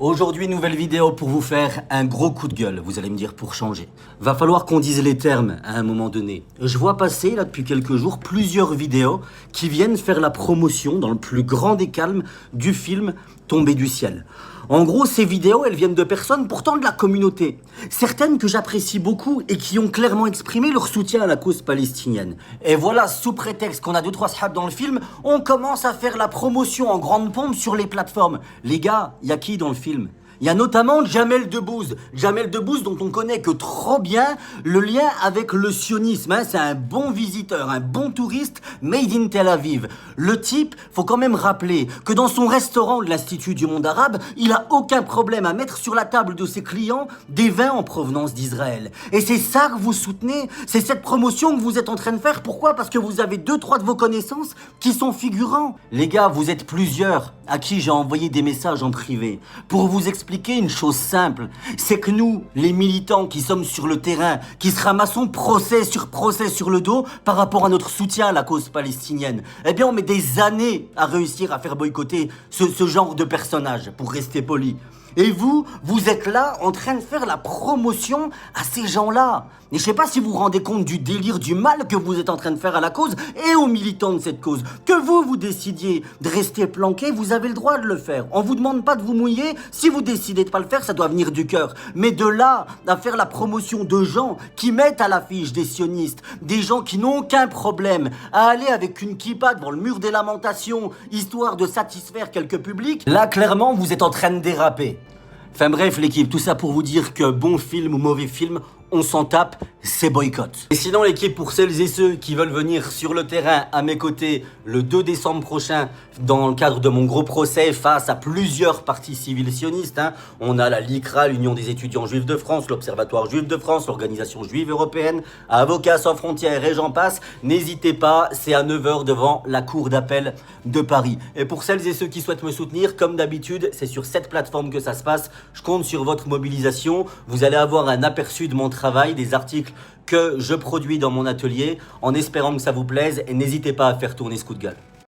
Aujourd'hui, nouvelle vidéo pour vous faire un gros coup de gueule, vous allez me dire pour changer. Va falloir qu'on dise les termes à un moment donné. Je vois passer là depuis quelques jours plusieurs vidéos qui viennent faire la promotion dans le plus grand des calmes du film Tombé du ciel. En gros, ces vidéos, elles viennent de personnes pourtant de la communauté. Certaines que j'apprécie beaucoup et qui ont clairement exprimé leur soutien à la cause palestinienne. Et voilà, sous prétexte qu'on a 2-3 sahab dans le film, on commence à faire la promotion en grande pompe sur les plateformes. Les gars, y a qui dans le film ? Il y a notamment Jamel Debbouze. Jamel Debbouze dont on connaît que trop bien le lien avec le sionisme. C'est un bon visiteur, un bon touriste made in Tel Aviv. Le type, faut quand même rappeler que dans son restaurant de l'Institut du monde arabe, il a aucun problème à mettre sur la table de ses clients des vins en provenance d'Israël. Et c'est ça que vous soutenez, c'est cette promotion que vous êtes en train de faire. Pourquoi ? Parce que vous avez 2-3 de vos connaissances qui sont figurants. Les gars, vous êtes plusieurs à qui j'ai envoyé des messages en privé pour vous expliquer une chose simple, c'est que nous, les militants qui sommes sur le terrain, qui se ramassons procès sur le dos par rapport à notre soutien à la cause palestinienne, eh bien on met des années à réussir à faire boycotter ce genre de personnage, pour rester poli. Et vous êtes là en train de faire la promotion à ces gens-là. Et je sais pas si vous vous rendez compte du délire, du mal que vous êtes en train de faire à la cause et aux militants de cette cause. Que vous décidiez de rester planqué, vous avez le droit de le faire. On vous demande pas de vous mouiller. Si vous décidez de pas le faire, ça doit venir du cœur. Mais de là à faire la promotion de gens qui mettent à l'affiche des sionistes, des gens qui n'ont aucun problème à aller avec une kippa devant le mur des lamentations, histoire de satisfaire quelques publics, là clairement vous êtes en train de déraper. Enfin bref l'équipe, tout ça pour vous dire que bon film ou mauvais film, on s'en tape, c'est boycott. Et sinon l'équipe, pour celles et ceux qui veulent venir sur le terrain à mes côtés le 2 décembre prochain dans le cadre de mon gros procès face à plusieurs partis civils sionistes, on a la LICRA, l'Union des étudiants juifs de France, l'Observatoire juif de France, l'Organisation juive européenne, Avocats sans frontières et j'en passe, n'hésitez pas, c'est à 9h devant la cour d'appel de Paris. Et pour celles et ceux qui souhaitent me soutenir, comme d'habitude, c'est sur cette plateforme que ça se passe, je compte sur votre mobilisation, vous allez avoir un aperçu de mon travail, des articles que je produis dans mon atelier, en espérant que ça vous plaise, et n'hésitez pas à faire tourner ce coup de gueule.